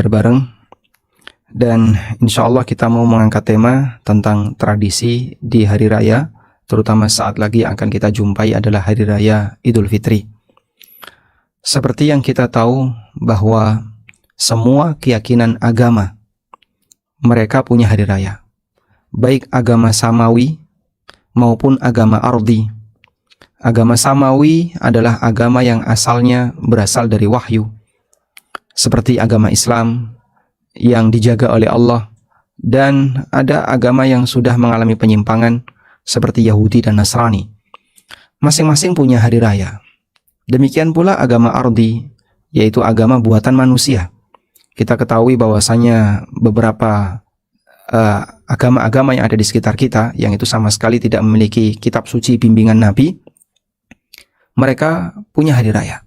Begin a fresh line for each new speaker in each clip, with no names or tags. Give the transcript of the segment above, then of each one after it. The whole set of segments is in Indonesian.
bareng dan insya Allah kita mau mengangkat tema tentang tradisi di hari raya, terutama saat lagi akan kita jumpai adalah hari raya Idul Fitri. Seperti yang kita tahu bahwa semua keyakinan agama mereka punya hari raya, baik agama samawi maupun agama ardi. Agama samawi adalah agama yang asalnya berasal dari wahyu, seperti agama Islam yang dijaga oleh Allah, dan ada agama yang sudah mengalami penyimpangan seperti Yahudi dan Nasrani. Masing-masing punya hari raya. Demikian pula agama ardi, yaitu agama buatan manusia. Kita ketahui bahwasanya beberapa agama-agama yang ada di sekitar kita, yang itu sama sekali tidak memiliki kitab suci bimbingan Nabi, mereka punya hari raya.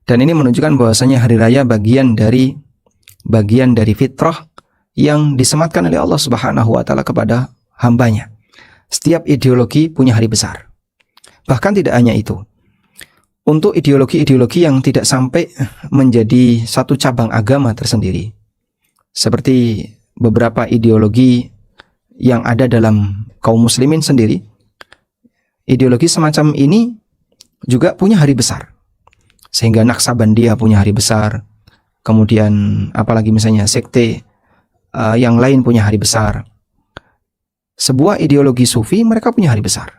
Dan ini menunjukkan bahwasanya hari raya bagian dari fitrah yang disematkan oleh Allah Subhanahu wa taala kepada hambanya. Setiap ideologi punya hari besar. Bahkan tidak hanya itu. Untuk ideologi-ideologi yang tidak sampai menjadi satu cabang agama tersendiri, seperti beberapa ideologi yang ada dalam kaum muslimin sendiri, ideologi semacam ini juga punya hari besar. Sehingga Naksabandiyah punya hari besar, kemudian apalagi misalnya sekte yang lain punya hari besar. Sebuah ideologi sufi mereka punya hari besar.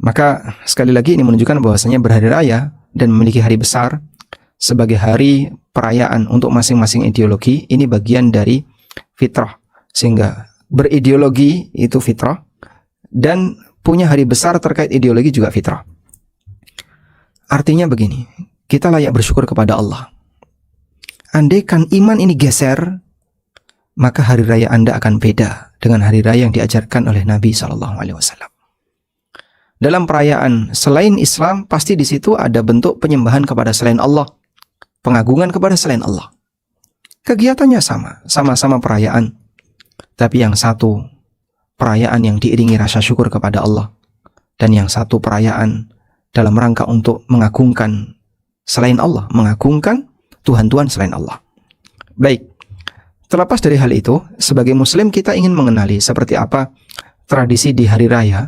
Maka sekali lagi ini menunjukkan bahwasanya berhari raya dan memiliki hari besar sebagai hari perayaan untuk masing-masing ideologi ini bagian dari fitrah. Sehingga berideologi itu fitrah dan punya hari besar terkait ideologi juga fitrah. Artinya begini, kita layak bersyukur kepada Allah. Andaikan iman ini geser, maka hari raya Anda akan beda dengan hari raya yang diajarkan oleh Nabi SAW. Dalam perayaan selain Islam, pasti di situ ada bentuk penyembahan kepada selain Allah, pengagungan kepada selain Allah. Kegiatannya sama-sama perayaan, tapi yang satu perayaan yang diiringi rasa syukur kepada Allah, dan yang satu perayaan dalam rangka untuk mengagungkan selain Allah, mengagungkan Tuhan-Tuhan selain Allah. Baik, terlepas dari hal itu, sebagai muslim kita ingin mengenali seperti apa tradisi di hari raya,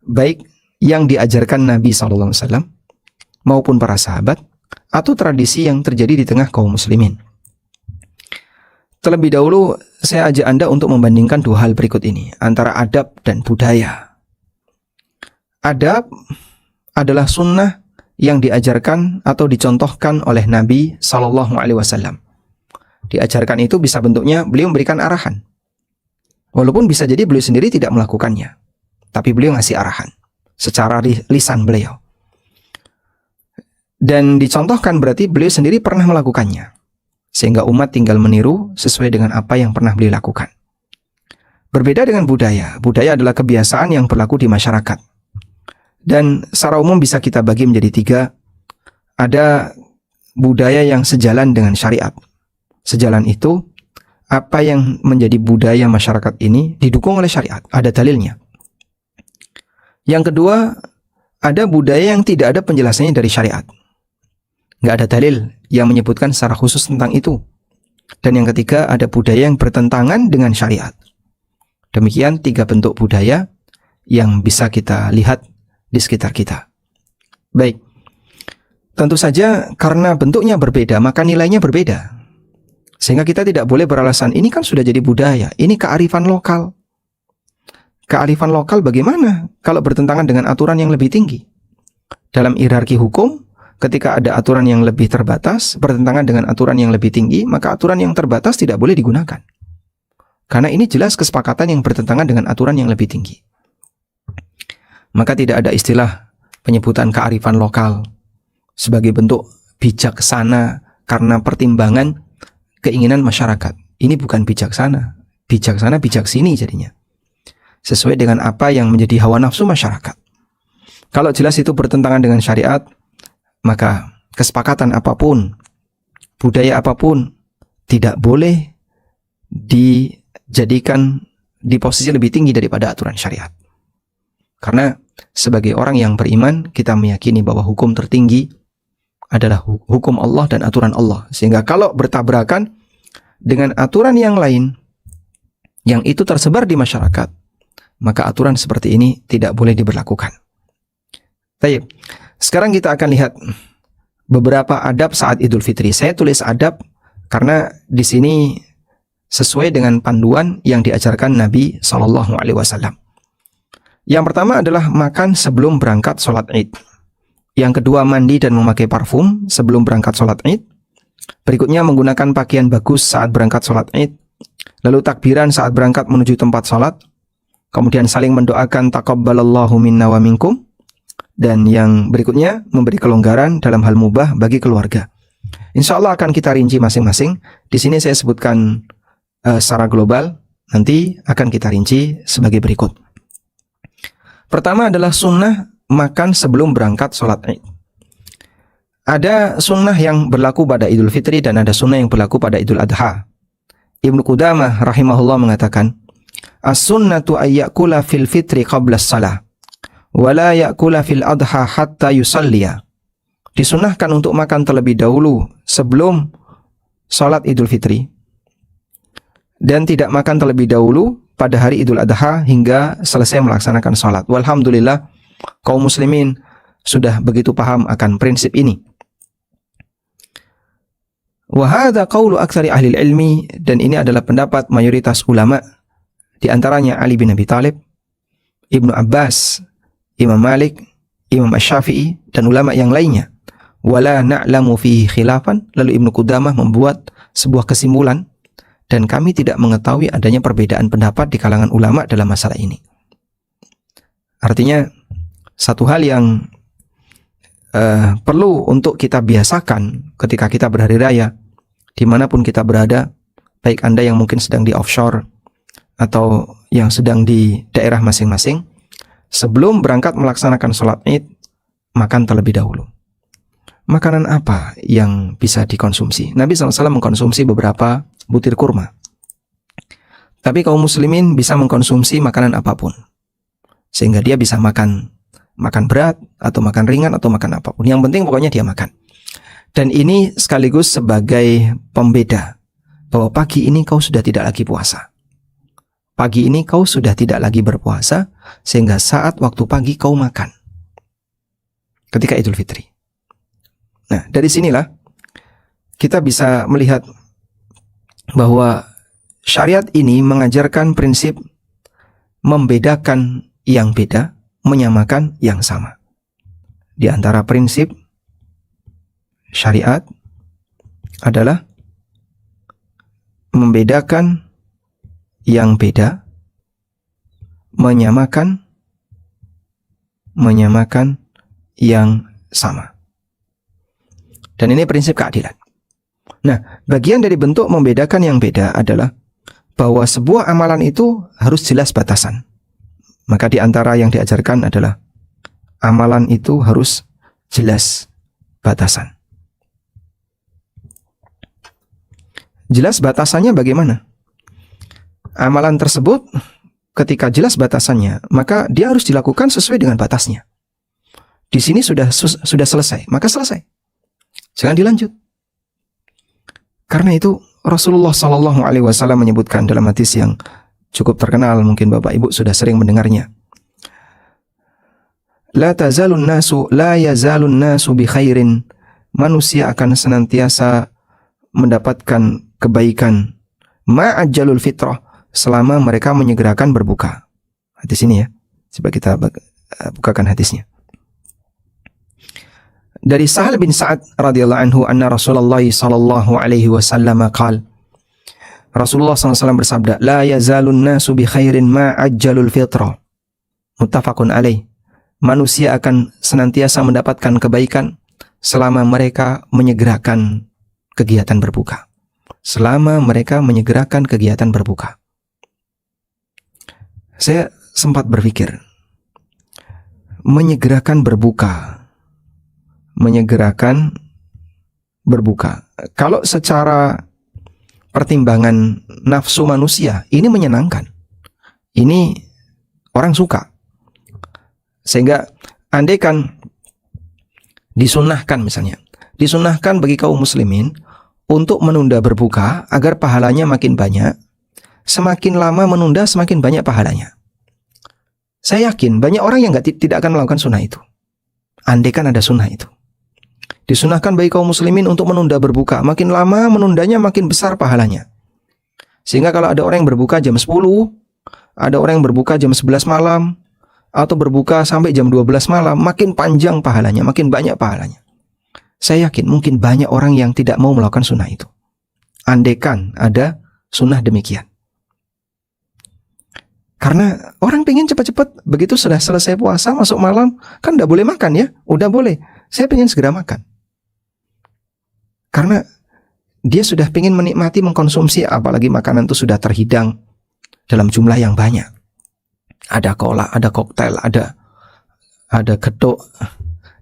baik yang diajarkan Nabi SAW maupun para sahabat, atau tradisi yang terjadi di tengah kaum muslimin. Terlebih dahulu, saya ajak Anda untuk membandingkan dua hal berikut ini, antara adab dan budaya. Adab adalah sunnah yang diajarkan atau dicontohkan oleh Nabi SAW. Diajarkan itu bisa bentuknya beliau memberikan arahan. Walaupun bisa jadi beliau sendiri tidak melakukannya, tapi beliau ngasih arahan secara lisan beliau. Dan dicontohkan berarti beliau sendiri pernah melakukannya, sehingga umat tinggal meniru sesuai dengan apa yang pernah beliau lakukan. Berbeda dengan budaya. Budaya adalah kebiasaan yang berlaku di masyarakat. Dan secara umum bisa kita bagi menjadi tiga. Ada budaya yang sejalan dengan syariat. Sejalan itu, apa yang menjadi budaya masyarakat ini didukung oleh syariat. Ada dalilnya. Yang kedua, ada budaya yang tidak ada penjelasannya dari syariat. Nggak ada dalil yang menyebutkan secara khusus tentang itu. Dan yang ketiga, ada budaya yang bertentangan dengan syariat. Demikian tiga bentuk budaya yang bisa kita lihat di sekitar kita. Baik, tentu saja karena bentuknya berbeda, maka nilainya berbeda. Sehingga kita tidak boleh beralasan, ini kan sudah jadi budaya, ini kearifan lokal. Kearifan lokal bagaimana kalau bertentangan dengan aturan yang lebih tinggi? Dalam hierarki hukum, ketika ada aturan yang lebih terbatas, bertentangan dengan aturan yang lebih tinggi, maka aturan yang terbatas tidak boleh digunakan. Karena ini jelas kesepakatan yang bertentangan dengan aturan yang lebih tinggi. Maka tidak ada istilah penyebutan kearifan lokal sebagai bentuk bijaksana karena pertimbangan keinginan masyarakat. Ini bukan bijaksana. Bijaksana bijaksini jadinya. Sesuai dengan apa yang menjadi hawa nafsu masyarakat. Kalau jelas itu bertentangan dengan syariat, maka kesepakatan apapun, budaya apapun, tidak boleh dijadikan di posisi lebih tinggi daripada aturan syariat. Karena sebagai orang yang beriman, kita meyakini bahwa hukum tertinggi adalah hukum Allah dan aturan Allah. Sehingga kalau bertabrakan dengan aturan yang lain yang itu tersebar di masyarakat, maka aturan seperti ini tidak boleh diberlakukan. Baik, sekarang kita akan lihat beberapa adab saat Idul Fitri. Saya tulis adab karena di sini sesuai dengan panduan yang diajarkan Nabi Shallallahu Alaihi Wasallam. Yang pertama adalah makan sebelum berangkat sholat Id. Yang kedua, mandi dan memakai parfum sebelum berangkat sholat Id. Berikutnya, menggunakan pakaian bagus saat berangkat sholat Id. Lalu takbiran saat berangkat menuju tempat sholat. Kemudian saling mendoakan taqabbalallahu minna wa minkum. Dan yang berikutnya, memberi kelonggaran dalam hal mubah bagi keluarga. Insya Allah akan kita rinci masing-masing. Di sini saya sebutkan secara global. Nanti akan kita rinci sebagai berikut. Pertama adalah sunnah makan sebelum berangkat sholat Id. Ada sunnah yang berlaku pada Idul Fitri dan ada sunnah yang berlaku pada Idul Adha. Ibnu Qudamah rahimahullah mengatakan, as-sunnatu ayyakula fil fitri qabla salah, wa la yakula fil adha hatta yusalliya. Disunnahkan untuk makan terlebih dahulu sebelum sholat Idul Fitri, dan tidak makan terlebih dahulu pada hari Idul Adha hingga selesai melaksanakan sholat. Walhamdulillah, kaum muslimin sudah begitu paham akan prinsip ini. Wa hadza qaulu aktsari ahli ilmi, dan ini adalah pendapat mayoritas ulama, di antaranya Ali bin Abi Thalib, Ibnu Abbas, Imam Malik, Imam Asy-Syafi'i, dan ulama yang lainnya. Wala na'lamu fihi khilafan. Lalu Ibnu Qudamah membuat sebuah kesimpulan, dan kami tidak mengetahui adanya perbedaan pendapat di kalangan ulama dalam masalah ini. Artinya, satu hal yang perlu untuk kita biasakan ketika kita berhari raya, dimanapun kita berada, baik Anda yang mungkin sedang di offshore atau yang sedang di daerah masing-masing, sebelum berangkat melaksanakan sholat Id, makan terlebih dahulu. Makanan apa yang bisa dikonsumsi? Nabi SAW mengkonsumsi beberapa butir kurma. Tapi kaum muslimin bisa mengkonsumsi makanan apapun, sehingga dia bisa makan berat, atau makan ringan, atau makan apapun. Yang penting pokoknya dia makan. Dan ini sekaligus sebagai pembeda, bahwa pagi ini kau sudah tidak lagi puasa. Pagi ini kau sudah tidak lagi berpuasa, sehingga saat waktu pagi kau makan. Ketika Idul Fitri. Nah, dari sinilah kita bisa melihat bahwa syariat ini mengajarkan prinsip membedakan yang beda, menyamakan yang sama. Di antara prinsip syariat adalah membedakan yang beda, menyamakan yang sama. Dan ini prinsip keadilan. Nah, bagian dari bentuk membedakan yang beda adalah bahwa sebuah amalan itu harus jelas batasan. Maka di antara yang diajarkan adalah amalan itu harus jelas batasan. Jelas batasannya bagaimana? Amalan tersebut ketika jelas batasannya, maka dia harus dilakukan sesuai dengan batasnya. Di sini sudah selesai, maka selesai. Jangan dilanjut. Karena itu Rasulullah Shallallahu Alaihi Wasallam menyebutkan dalam hadis yang cukup terkenal, mungkin Bapak Ibu sudah sering mendengarnya. La yazalun nasu bi khairin. Manusia akan senantiasa mendapatkan kebaikan ma'ajjalul fitrah, selama mereka menyegerakan berbuka. Hadis ini ya. Coba kita bukakan hadisnya. Dari Sahal bin Sa'ad radhiyallahu anhu anna Rasulullah sallallahu alaihi wasallam qaal, Rasulullah SAW bersabda, la yazalun nasu bi khairin ma ajjalul fitra. Muttafaqun alaih. Manusia akan senantiasa mendapatkan kebaikan selama mereka menyegerakan kegiatan berbuka. Selama mereka menyegerakan kegiatan berbuka. Saya sempat berpikir, menyegerakan berbuka. Kalau secara pertimbangan nafsu manusia, ini menyenangkan. Ini orang suka. Sehingga andaikan disunnahkan misalnya, Disunahkan bagi kaum muslimin untuk menunda berbuka agar pahalanya makin banyak. Semakin lama menunda, semakin banyak pahalanya. Saya yakin banyak orang yang tidak akan melakukan sunnah itu. Andaikan ada sunnah itu. Disunahkan bagi kaum muslimin untuk menunda berbuka. Makin lama menundanya makin besar pahalanya. Sehingga kalau ada orang yang berbuka jam 10, ada orang yang berbuka jam 11 malam, atau berbuka sampai jam 12 malam, makin panjang pahalanya, makin banyak pahalanya. Saya yakin mungkin banyak orang yang tidak mau melakukan sunnah itu. Andaikan ada sunnah demikian. Karena orang pengen cepat-cepat, begitu sudah selesai puasa, masuk malam, kan udah boleh makan ya, udah boleh. Saya pengen segera makan. Karena dia sudah pengen menikmati, mengkonsumsi, apalagi makanan itu sudah terhidang dalam jumlah yang banyak. Ada kolak, ada koktail, ada gedok,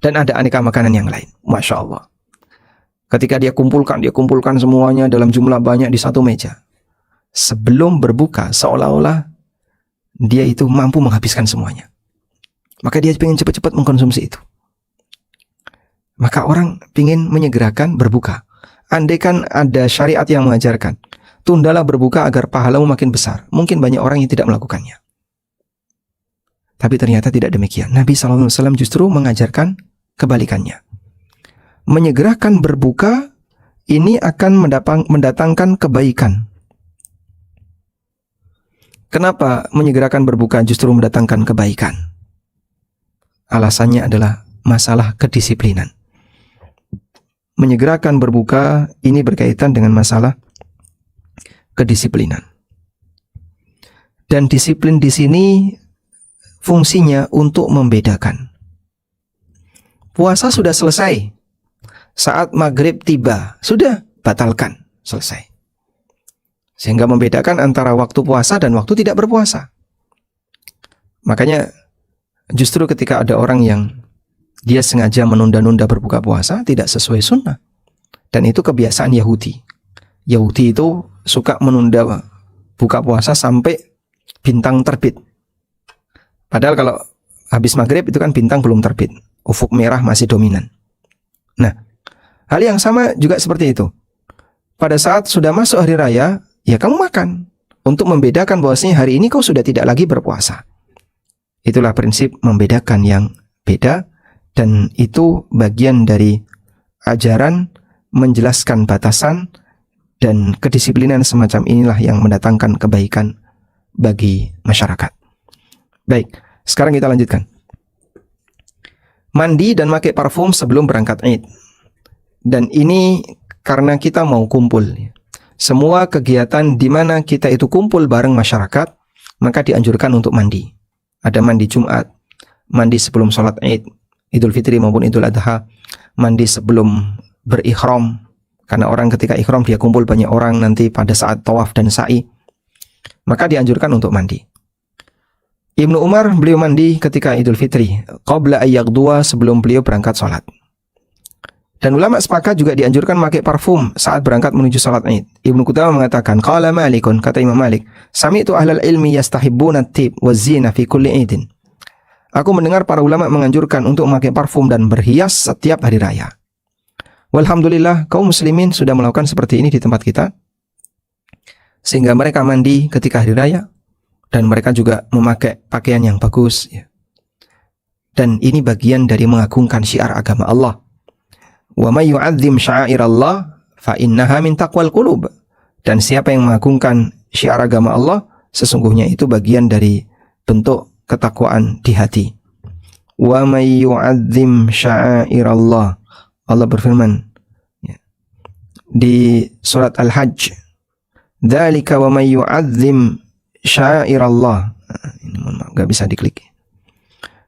dan ada aneka makanan yang lain. Masya Allah. Ketika dia kumpulkan semuanya dalam jumlah banyak di satu meja. Sebelum berbuka, seolah-olah dia itu mampu menghabiskan semuanya. Maka dia ingin cepat-cepat mengkonsumsi itu. Maka orang ingin menyegerakan berbuka. Andaikan ada syariat yang mengajarkan, tundalah berbuka agar pahalamu makin besar. Mungkin banyak orang yang tidak melakukannya. Tapi ternyata tidak demikian. Nabi SAW justru mengajarkan kebalikannya. Menyegerakan berbuka ini akan mendatangkan kebaikan. Kenapa menyegerakan berbuka justru mendatangkan kebaikan? Alasannya adalah masalah kedisiplinan. Menyegerakan berbuka ini berkaitan dengan masalah kedisiplinan. Dan disiplin di sini fungsinya untuk membedakan. Puasa sudah selesai. Saat maghrib tiba, sudah batalkan, selesai. Sehingga membedakan antara waktu puasa dan waktu tidak berpuasa. Makanya justru ketika ada orang yang dia sengaja menunda-nunda berbuka puasa, tidak sesuai sunnah. Dan itu kebiasaan Yahudi. Yahudi itu suka menunda buka puasa sampai bintang terbit. Padahal kalau habis maghrib itu kan bintang belum terbit. Ufuk merah masih dominan. Nah, hal yang sama juga seperti itu. Pada saat sudah masuk hari raya, ya kamu makan. Untuk membedakan bahwasanya hari ini kau sudah tidak lagi berpuasa. Itulah prinsip membedakan yang beda. Dan itu bagian dari ajaran menjelaskan batasan. Dan kedisiplinan semacam inilah yang mendatangkan kebaikan bagi masyarakat. Baik, sekarang kita lanjutkan. Mandi dan pakai parfum sebelum berangkat Id. Dan ini karena kita mau kumpul. Semua kegiatan di mana kita itu kumpul bareng masyarakat, maka dianjurkan untuk mandi. Ada mandi Jumat, mandi sebelum sholat Id, Idul Fitri maupun Idul Adha, mandi sebelum berikhram. Karena orang ketika ikhram dia kumpul banyak orang nanti pada saat tawaf dan sa'i, maka dianjurkan untuk mandi. Ibnu Umar beliau mandi ketika Idul Fitri, qabla ayyaqdua, sebelum beliau berangkat sholat. Dan ulama sepakat juga dianjurkan memakai parfum saat berangkat menuju salat Id. Ibnu Qudamah mengatakan, qala Malikun, kata Imam Malik, sami'tu ahlal ilmi yastahibbuna at-tib wa zina fi kulli idin. Aku mendengar para ulama menganjurkan untuk memakai parfum dan berhias setiap hari raya. Walhamdulillah, kaum muslimin sudah melakukan seperti ini di tempat kita. Sehingga mereka mandi ketika hari raya dan mereka juga memakai pakaian yang bagus, ya. Dan ini bagian dari mengagungkan syiar agama Allah. Wa may yu'azzim sya'airallah fa innaha min taqwal qulub. Dan siapa yang mengagungkan syiar agama Allah, sesungguhnya itu bagian dari bentuk ketakwaan di hati. Wa may yu'azzim sya'airallah, Allah berfirman di surat Al-Hajj, dzalika wa may yu'azzim sya'airallah. Ini mohon maaf, enggak bisa diklik.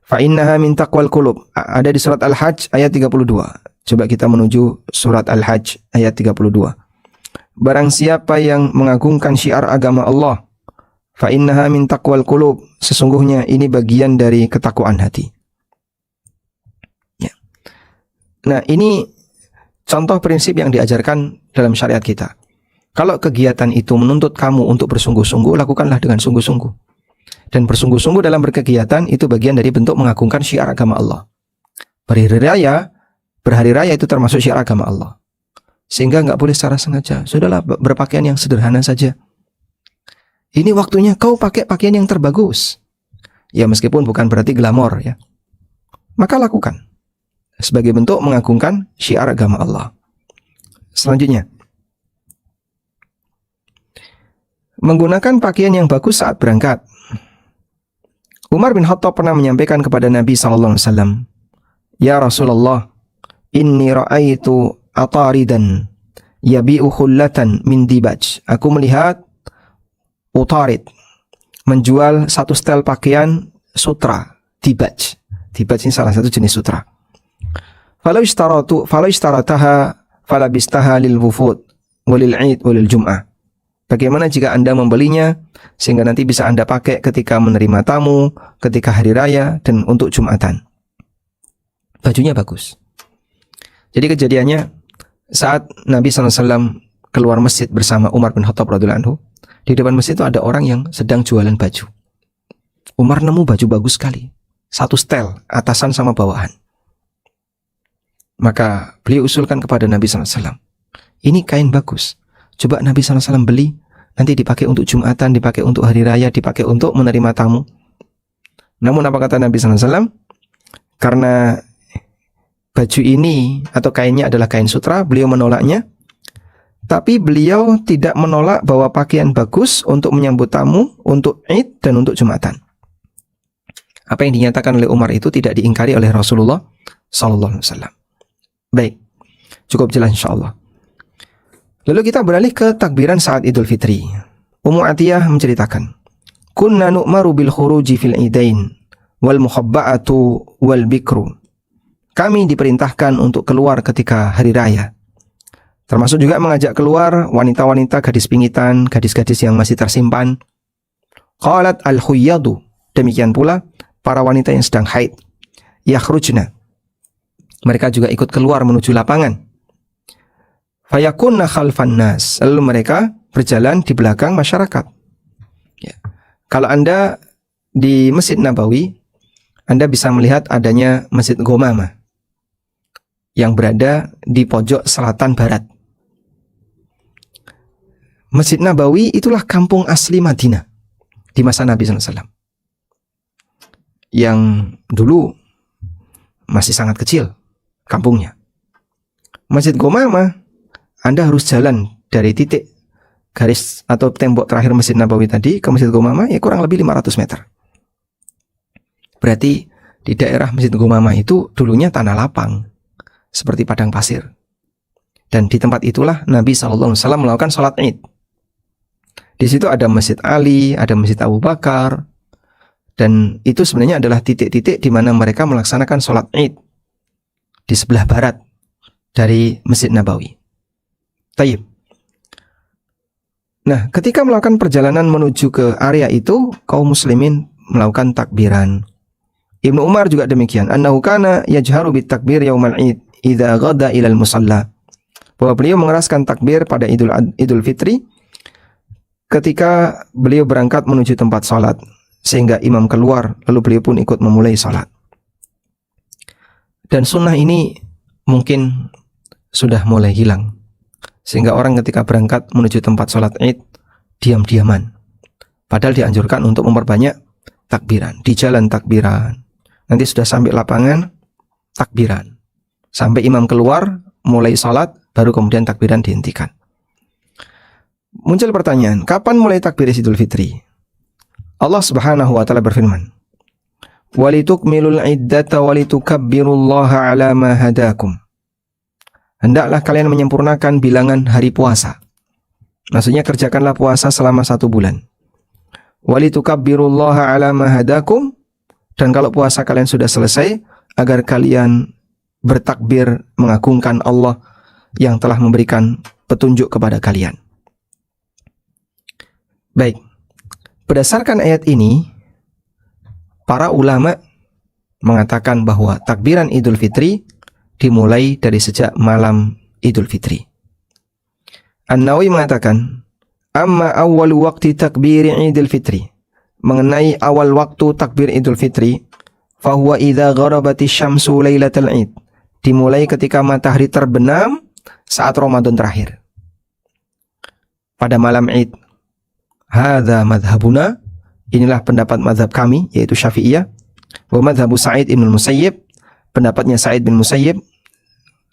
Fa innaha min taqwal qulub. Ada di surat Al-Hajj ayat 32. Coba kita menuju surat Al-Hajj ayat 32. Barang siapa yang mengagungkan syiar agama Allah, fa innaha min taqwal qulub, sesungguhnya ini bagian dari ketakwaan hati. Ya. Nah, ini contoh prinsip yang diajarkan dalam syariat kita. Kalau kegiatan itu menuntut kamu untuk bersungguh-sungguh, lakukanlah dengan sungguh-sungguh. Dan bersungguh-sungguh dalam berkegiatan itu bagian dari bentuk mengagungkan syiar agama Allah. Berhari raya, Berhari raya itu termasuk syiar agama Allah. Sehingga nggak boleh secara sengaja. Sudahlah, berpakaian yang sederhana saja. Ini waktunya kau pakai pakaian yang terbagus. Ya meskipun bukan berarti glamor ya. Maka lakukan. Sebagai bentuk mengagungkan syiar agama Allah. Selanjutnya, menggunakan pakaian yang bagus saat berangkat. Umar bin Khattab pernah menyampaikan kepada Nabi SAW, "Ya Rasulullah, inni ra'aitu ataridan yabi'u khullatan min dibaj." Aku melihat utarid menjual satu setel pakaian sutra, dibaj. Dibaj ini salah satu jenis sutra. Falau ishtarataha falabistaha lil wufud walil 'id walil jum'ah. Bagaimana jika Anda membelinya sehingga nanti bisa Anda pakai ketika menerima tamu, ketika hari raya, dan untuk Jumatan. Bajunya bagus. Jadi kejadiannya saat Nabi SAW keluar masjid bersama Umar bin Khattab radhiyallahu anhu, di depan masjid itu ada orang yang sedang jualan baju. Umar nemu baju bagus sekali, satu setel, atasan sama bawahan. Maka beliau usulkan kepada Nabi SAW, ini kain bagus, coba Nabi SAW beli, nanti dipakai untuk Jumatan, dipakai untuk hari raya, dipakai untuk menerima tamu. Namun apa kata Nabi SAW? Karena baju ini atau kainnya adalah kain sutra, beliau menolaknya. Tapi beliau tidak menolak bahwa pakaian bagus untuk menyambut tamu, untuk Id dan untuk Jumatan. Apa yang dinyatakan oleh Umar itu tidak diingkari oleh Rasulullah SAW. Baik, cukup jelas insyaAllah. Lalu kita beralih ke takbiran saat Idul Fitri. Ummu Atiyah menceritakan, "Kunna nu'maru bil khuruji fil idain wal muhabba'atu wal bikru." Kami diperintahkan untuk keluar ketika hari raya. Termasuk juga mengajak keluar wanita-wanita, gadis pingitan, gadis-gadis yang masih tersimpan. Qalat al-khuyyadu, demikian pula para wanita yang sedang haid. Yakhrujna, mereka juga ikut keluar menuju lapangan. Fayakunna khalfan nas, lalu mereka berjalan di belakang masyarakat. Ya. Kalau Anda di Masjid Nabawi, Anda bisa melihat adanya Masjid Gomama yang berada di pojok selatan barat. Masjid Nabawi itulah kampung asli Madinah di masa Nabi SAW, yang dulu masih sangat kecil kampungnya. Masjid Gomama, Anda harus jalan dari titik garis atau tembok terakhir Masjid Nabawi tadi ke Masjid Gomama, ya kurang lebih 500 meter. Berarti di daerah Masjid Gomama itu dulunya tanah lapang, seperti padang pasir. Dan di tempat itulah Nabi SAW melakukan sholat Id. Di situ ada Masjid Ali, ada Masjid Abu Bakar, dan itu sebenarnya adalah titik-titik di mana mereka melaksanakan sholat Id di sebelah barat dari Masjid Nabawi. Tayyib. Nah, ketika melakukan perjalanan menuju ke area itu, kaum muslimin melakukan takbiran. Ibnu Umar juga demikian. Annahu kana yajharu bit takbir yaumal Id idza ghada ilal musalla. Bahwa beliau mengeraskan takbir pada Idul Fitri ketika beliau berangkat menuju tempat salat, sehingga imam keluar lalu beliau pun ikut memulai salat. Dan sunnah ini mungkin sudah mulai hilang, sehingga orang ketika berangkat menuju tempat sholat Id diam-diaman, padahal dianjurkan untuk memperbanyak takbiran. Di jalan takbiran, nanti sudah sampai lapangan takbiran, sampai imam keluar mulai sholat baru kemudian takbiran dihentikan. Muncul pertanyaan, kapan mulai takbir Idul Fitri? Allah Subhanahu wa taala berfirman, "Walitukmilul iddata walitukabbirullaha ala ma hadakum." Hendaklah kalian menyempurnakan bilangan hari puasa. Maksudnya kerjakanlah puasa selama 1 bulan. Walitukabbirullaha ala ma hadakum, dan kalau puasa kalian sudah selesai, agar kalian bertakbir mengagungkan Allah yang telah memberikan petunjuk kepada kalian. Baik, berdasarkan ayat ini, para ulama mengatakan bahwa takbiran Idul Fitri dimulai dari sejak malam Idul Fitri. An-Nawawi mengatakan, amma awal waktu takbir Idul Fitri, mengenai awal waktu takbir Idul Fitri, fahuwa idza gharabati syamsu lailatal Id, dimulai ketika matahari terbenam saat Ramadan terakhir. Pada malam Id. Hadza madhabuna, inilah pendapat mazhab kami, yaitu Syafi'iyah. Wa madhabu Sa'id bin Musayyib, pendapatnya Sa'id bin Musayyib,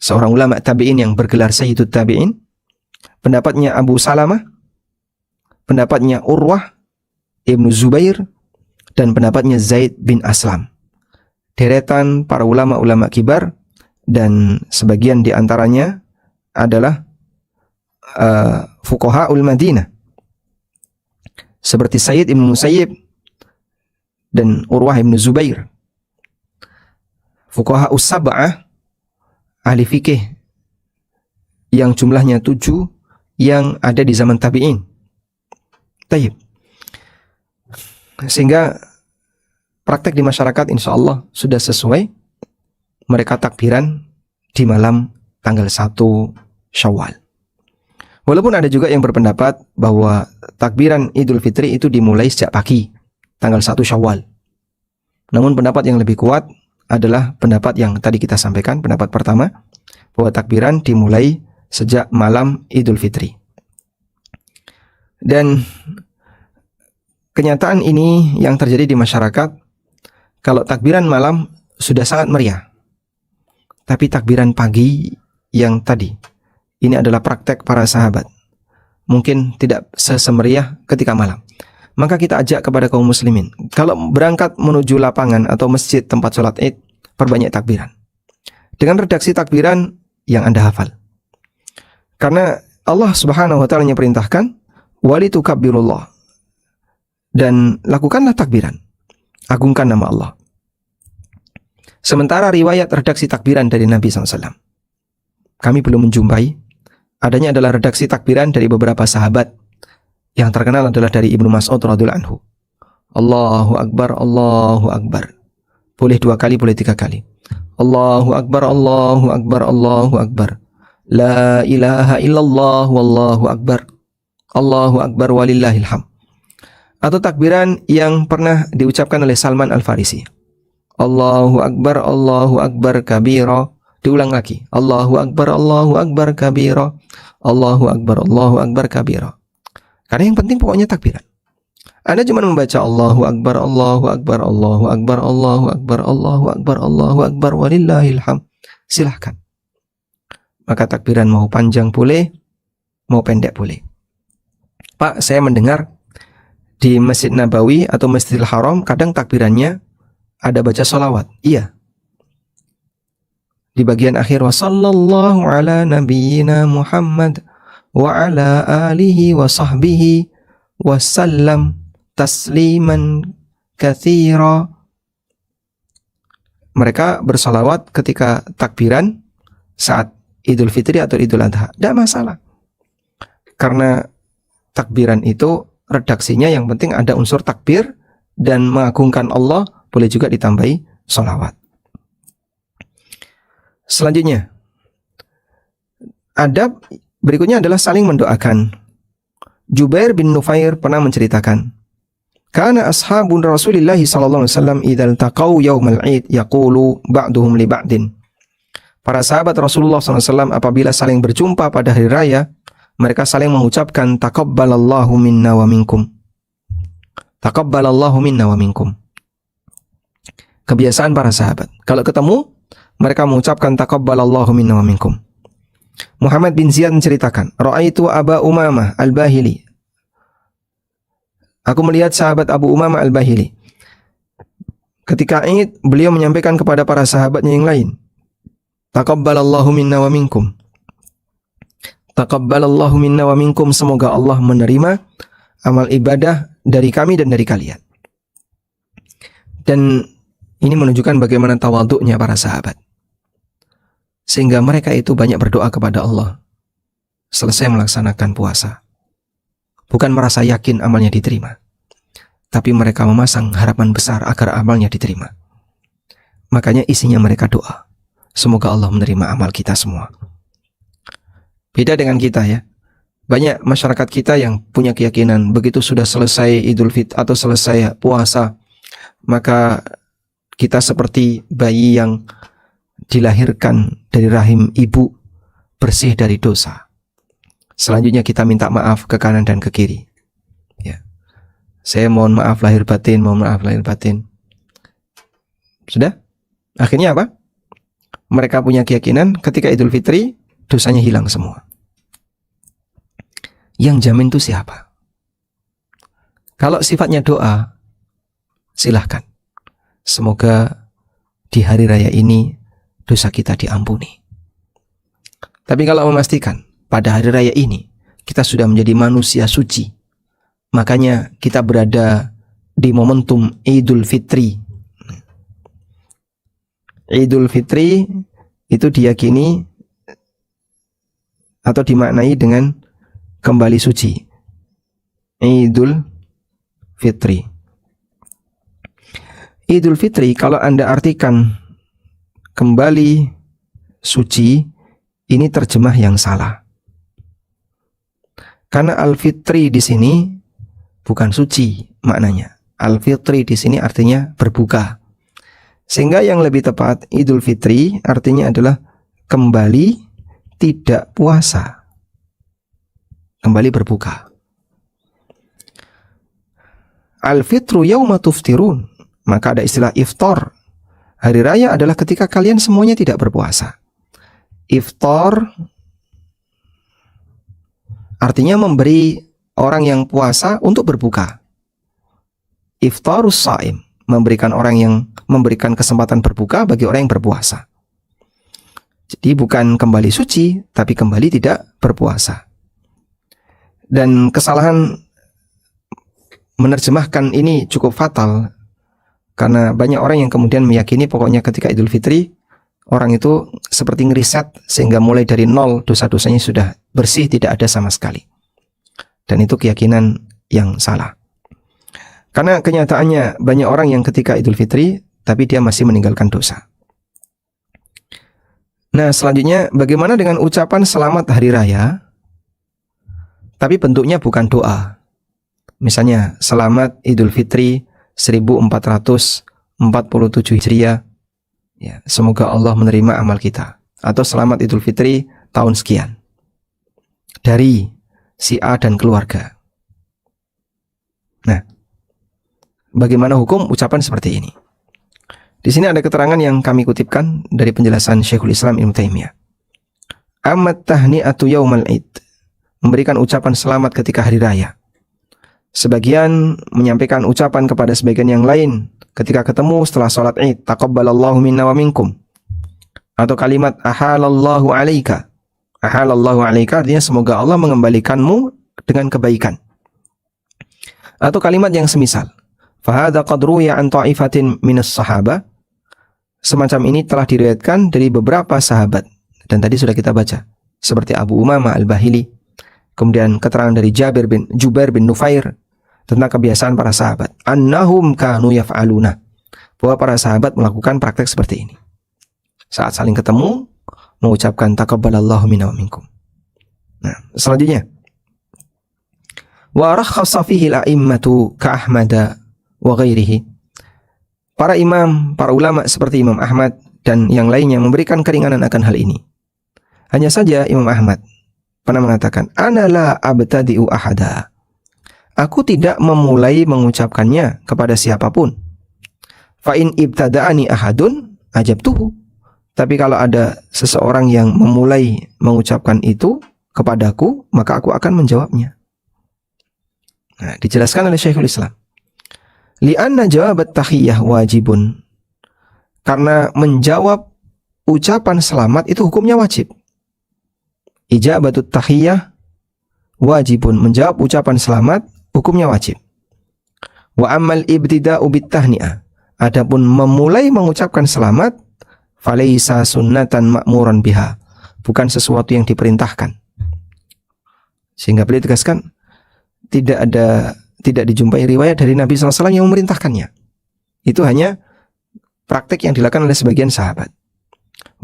seorang ulama tabi'in yang bergelar Sayyidut Tabi'in. Pendapatnya Abu Salamah, pendapatnya Urwah Ibnu Zubair, dan pendapatnya Zaid bin Aslam. Deretan para ulama-ulama kibar, dan sebagian di antaranya adalah fuqahaul Madinah seperti Sayyid Ibn Musayyib dan Urwah Ibn Zubair. Fuqahaus sab'ah, ahli fikih yang jumlahnya 7 yang ada di zaman tabi'in. Tayyib. Sehingga praktek di masyarakat insya Allah sudah sesuai. Mereka takbiran di malam tanggal 1 Syawal. Walaupun ada juga yang berpendapat bahwa takbiran Idul Fitri itu dimulai sejak pagi, tanggal 1 Syawal. Namun pendapat yang lebih kuat adalah pendapat yang tadi kita sampaikan, pendapat pertama, bahwa takbiran dimulai sejak malam Idul Fitri. Dan kenyataan ini yang terjadi di masyarakat, kalau takbiran malam sudah sangat meriah. Tapi takbiran pagi yang tadi, ini adalah praktek para sahabat, mungkin tidak sesemeriah ketika malam. Maka kita ajak kepada kaum muslimin, kalau berangkat menuju lapangan atau masjid tempat sholat Id, perbanyak takbiran dengan redaksi takbiran yang Anda hafal. Karena Allah Subhanahu wa taala perintahkan walitukabbirullah, dan lakukanlah takbiran, agungkan nama Allah. Sementara riwayat redaksi takbiran dari Nabi SAW, kami belum menjumpai. Adanya adalah redaksi takbiran dari beberapa sahabat. Yang terkenal adalah dari Ibnu Mas'ud radhiyallahu anhu. Allahu Akbar, Allahu Akbar. Boleh 2 kali, boleh 3 kali. Allahu Akbar, Allahu Akbar, Allahu Akbar. La ilaha illallah, wallahu Akbar. Allahu Akbar walillahil hamd. Atau takbiran yang pernah diucapkan oleh Salman Al-Farisi. Allahu Akbar, Allahu Akbar kabira. Diulang lagi. Allahu Akbar, Allahu Akbar kabira. Allahu Akbar, Allahu Akbar kabira. Karena yang penting pokoknya takbiran. Anda cuma membaca Allahu Akbar, Allahu Akbar, Allahu Akbar, Allahu Akbar, Allahu Akbar, Allahu Akbar, walillahil hamd. Silahkan. Maka takbiran mau panjang boleh, mau pendek boleh. Pak, saya mendengar di Masjid Nabawi atau Masjidil Haram kadang takbirannya ada baca sholawat. Iya. Di bagian akhir wa sallallahu ala nabiyyina Muhammad wa ala alihi wa sahbihi wa sallam tasliman katsira. Mereka bersalawat ketika takbiran saat Idul Fitri atau Idul Adha. Tidak masalah. Karena takbiran itu redaksinya yang penting ada unsur takbir dan mengagungkan Allah, boleh juga ditambahi salawat. Selanjutnya, adab berikutnya adalah saling mendoakan. Jubair bin Nufair pernah menceritakan, kana ashabun Rasulillah sallallahu alaihi wasallam idzal taqau yaumal Id yaqulu ba'duhum li ba'din. Para sahabat Rasulullah SAW apabila saling berjumpa pada hari raya, mereka saling mengucapkan taqabbalallahu minna wa minkum. Taqabbalallahu minna wa minkum. Kebiasaan para sahabat, kalau ketemu mereka mengucapkan taqabbalallahu minna wa minkum. Muhammad bin Ziyad menceritakan, ra'aitu Aba Umamah Al-Bahili. Aku melihat sahabat Abu Umamah Al-Bahili. Ketika Id, beliau menyampaikan kepada para sahabatnya yang lain, taqabbalallahu minna wa minkum. Taqabbalallahu minna wa minkum, semoga Allah menerima amal ibadah dari kami dan dari kalian. Dan ini menunjukkan bagaimana tawaduknya para sahabat. Sehingga mereka itu banyak berdoa kepada Allah selesai melaksanakan puasa. Bukan merasa yakin amalnya diterima, tapi mereka memasang harapan besar agar amalnya diterima. Makanya isinya mereka doa, semoga Allah menerima amal kita semua. Beda dengan kita ya. Banyak masyarakat kita yang punya keyakinan begitu sudah selesai Idul Fitri atau selesai puasa, maka kita seperti bayi yang dilahirkan dari rahim ibu bersih dari dosa. Selanjutnya kita minta maaf ke kanan dan ke kiri. Ya. Saya mohon maaf lahir batin, mohon maaf lahir batin. Sudah? Akhirnya apa? Mereka punya keyakinan ketika Idul Fitri dosanya hilang semua. Yang jamin itu siapa? Kalau sifatnya doa, silahkan. Semoga di hari raya ini dosa kita diampuni. Tapi kalau memastikan pada hari raya ini kita sudah menjadi manusia suci, makanya kita berada di momentum Idul Fitri. Idul Fitri itu diyakini atau dimaknai dengan kembali suci. Idul Fitri. Idul Fitri kalau Anda artikan kembali suci, ini terjemah yang salah. Karena Al-Fitri di sini bukan suci maknanya. Al-Fitri di sini artinya berbuka. Sehingga yang lebih tepat Idul Fitri artinya adalah kembali tidak puasa. Kembali berbuka. Al-Fitru yauma tuftirun. Maka ada istilah iftar. Hari raya adalah ketika kalian semuanya tidak berpuasa. Iftar artinya memberi orang yang puasa untuk berbuka. Iftarus shaim, memberikan kesempatan berbuka bagi orang yang berpuasa. Jadi bukan kembali suci, tapi kembali tidak berpuasa. Dan kesalahan menerjemahkan ini cukup fatal. Karena banyak orang yang kemudian meyakini pokoknya ketika Idul Fitri orang itu seperti ngeriset sehingga mulai dari nol dosa-dosanya sudah bersih, tidak ada sama sekali. Dan itu keyakinan yang salah. Karena kenyataannya banyak orang yang ketika Idul Fitri tapi dia masih meninggalkan dosa. Nah, selanjutnya bagaimana dengan ucapan selamat hari raya tapi bentuknya bukan doa. Misalnya selamat Idul Fitri 1447 Hijriah, ya, semoga Allah menerima amal kita. Atau selamat Idul Fitri tahun sekian dari si A dan keluarga. Nah, bagaimana hukum ucapan seperti ini? Di sini ada keterangan yang kami kutipkan dari penjelasan Syekhul Islam Ibnu Taimiyah. Amat tahni'atu yaumal id, memberikan ucapan selamat ketika hari raya. Sebagian menyampaikan ucapan kepada sebagian yang lain ketika ketemu setelah sholat id, taqabbalallahu minna wa minkum. Atau kalimat ahalallahu alaika. Ahalallahu alaika artinya semoga Allah mengembalikanmu dengan kebaikan. Atau kalimat yang semisal. Fahadha qad ruwiya an ta'ifatin minas sahabah. Semacam ini telah diriwayatkan dari beberapa sahabat. Dan tadi sudah kita baca. Seperti Abu Umamah Al-Bahili. Kemudian keterangan dari Jubair bin Nufair tentang kebiasaan para sahabat. Annahum kanu yaf'aluna. Bahwa para sahabat melakukan praktek seperti ini. Saat saling ketemu, mengucapkan taqabbalallahu minna wa minkum. Nah, selanjutnya. Wa rakhasa fihi al-a'immatu ka Ahmad wa ghairihi. Para imam, para ulama seperti Imam Ahmad dan yang lainnya memberikan keringanan akan hal ini. Hanya saja Imam Ahmad pernah mengatakan, ana la abtadi'u ahada. Aku tidak memulai mengucapkannya kepada siapapun. Fa in ibtada'ani ahadun ajabtuhu. Tapi kalau ada seseorang yang memulai mengucapkan itu kepadaku, maka aku akan menjawabnya. Nah, dijelaskan oleh Syekhul Islam. Li'anna jawabat tahiyyah wajibun. Karena menjawab ucapan selamat itu hukumnya wajib. Ijabatut tahiyyah wajibun, menjawab ucapan selamat hukumnya wajib. Wa ammal ibtida'u bitahni'ah, adapun memulai mengucapkan selamat, falaisa sunnatan ma'muran biha, bukan sesuatu yang diperintahkan. Sehingga beliau tegaskan tidak dijumpai riwayat dari Nabi SAW yang memerintahkannya. Itu hanya praktek yang dilakukan oleh sebagian sahabat.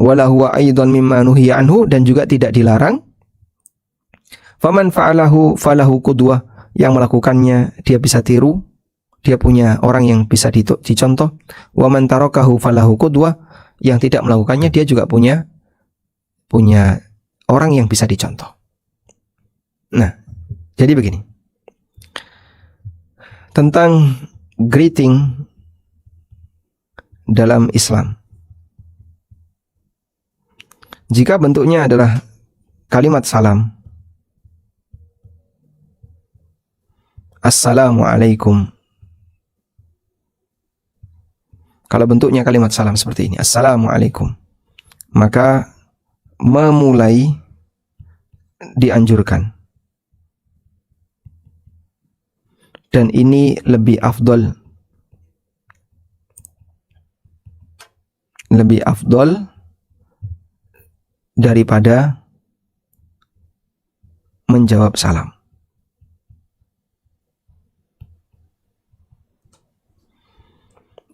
Wala huwa aidan mimma nuhiya anhu, dan juga tidak dilarang. Faman fa'alahu falahu qudwah, yang melakukannya dia bisa tiru, dia punya orang yang bisa dicontoh. Wa man tarakahu falahu qudwah, yang tidak melakukannya dia juga punya orang yang bisa dicontoh. Nah, jadi begini. Tentang greeting dalam Islam. Jika bentuknya adalah kalimat salam, Assalamualaikum. Kalau bentuknya kalimat salam seperti ini, Assalamualaikum, maka memulai dianjurkan. Dan ini lebih afdol. Lebih afdol daripada menjawab salam.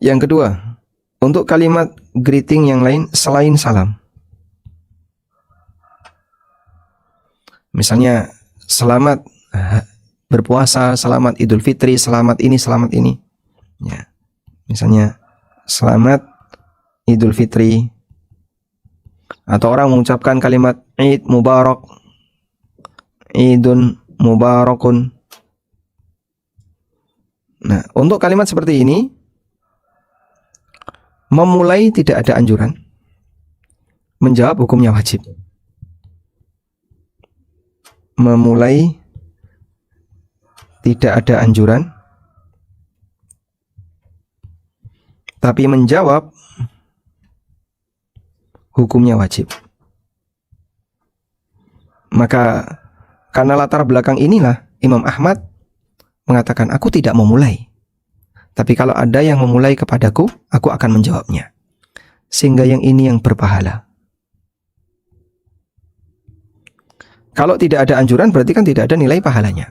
Yang kedua, untuk kalimat greeting yang lain selain salam. Misalnya, selamat berpuasa, selamat Idul Fitri, selamat ini, selamat ini. Ya. Misalnya, selamat Idul Fitri. Atau orang mengucapkan kalimat Id Mubarak, Idun Mubarakun. Nah, untuk kalimat seperti ini, memulai tidak ada anjuran. Menjawab hukumnya wajib. Memulai tidak ada anjuran, tapi menjawab hukumnya wajib. Maka karena latar belakang inilah Imam Ahmad mengatakan, aku tidak memulai, tapi kalau ada yang memulai kepadaku, aku akan menjawabnya, sehingga yang ini yang berpahala. Kalau tidak ada anjuran berarti kan tidak ada nilai pahalanya.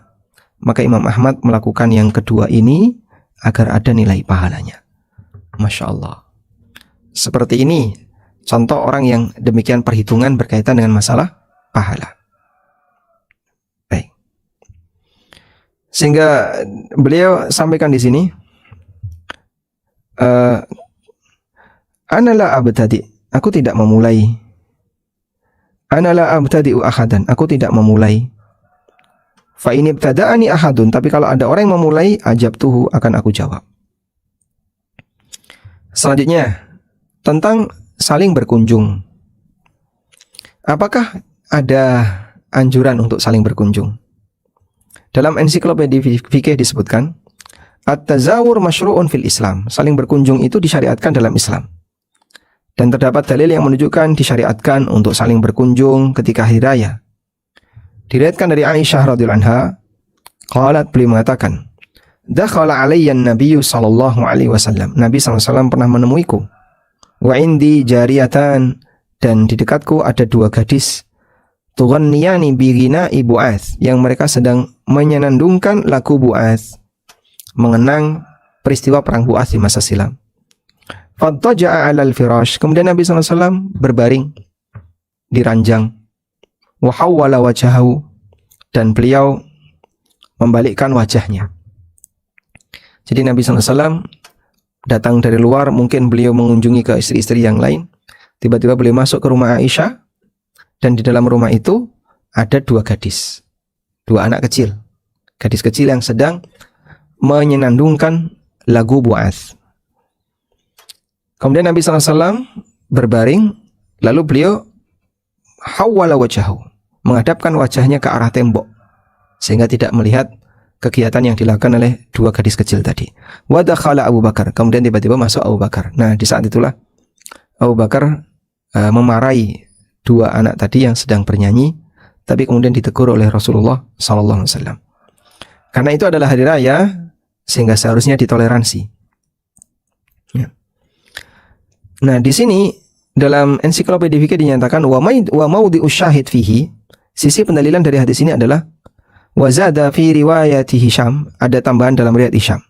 Maka Imam Ahmad melakukan yang kedua ini agar ada nilai pahalanya. Masya Allah. Seperti ini contoh orang yang demikian perhitungan berkaitan dengan masalah pahala. Baik. Sehingga beliau sampaikan di sini, Ana la abtadi, aku tidak memulai. Ana la abtadi'u ahadan, aku tidak memulai. Fa in ibtada'ani ahadun, tapi kalau ada orang yang memulai, ajabtuhu, akan aku jawab. Selanjutnya, tentang saling berkunjung. Apakah ada anjuran untuk saling berkunjung? Dalam ensiklopedia fikih disebutkan, at-tazawur masyru'un fil Islam. Saling berkunjung itu disyariatkan dalam Islam. Dan terdapat dalil yang menunjukkan disyariatkan untuk saling berkunjung ketika hari raya. Diriwayatkan dari Aisyah radhiyallahu anha, qalat, beliau mengatakan, dakhala alayya an-nabiy sallallahu alaihi wasallam. Nabi sallallahu alaihi wasallam pernah menemuiku. Wa indi jariyatan, dan di dekatku ada dua gadis. Tughanniyani bi ghina'i Bu'ats, yang mereka sedang menyenandungkan lagu Bu'ats, mengenang peristiwa perang Bu'ats di masa silam. Fattaja'a 'alal firash, kemudian Nabi sallallahu alaihi wasallam berbaring di ranjang. Wa hawwala wajhahu, dan beliau membalikkan wajahnya. Jadi Nabi sallallahu alaihi wasallam datang dari luar, mungkin beliau mengunjungi ke istri-istri yang lain. Tiba-tiba beliau masuk ke rumah Aisyah, dan di dalam rumah itu ada dua gadis, dua anak kecil, gadis kecil yang sedang menyenandungkan lagu Bu'ats. Kemudian Nabi sallallahu alaihi wasallam berbaring, lalu beliau hawwala wajhahu, menghadapkan wajahnya ke arah tembok, sehingga tidak melihat kegiatan yang dilakukan oleh dua gadis kecil tadi. Wa dakhala Abu Bakar, kemudian tiba-tiba masuk Abu Bakar. Nah, di saat itulah Abu Bakar memarahi dua anak tadi yang sedang bernyanyi, tapi kemudian ditegur oleh Rasulullah sallallahu alaihi wasallam. Karena itu adalah hari raya, sehingga seharusnya ditoleransi. Ya. Nah, di sini dalam ensiklopedia fikih dinyatakan wa maudhi'u syahid fihi, sisi pendalilan dari hadis ini adalah wa zada fi riwayati Hisham, ada tambahan dalam riwayat Hisham.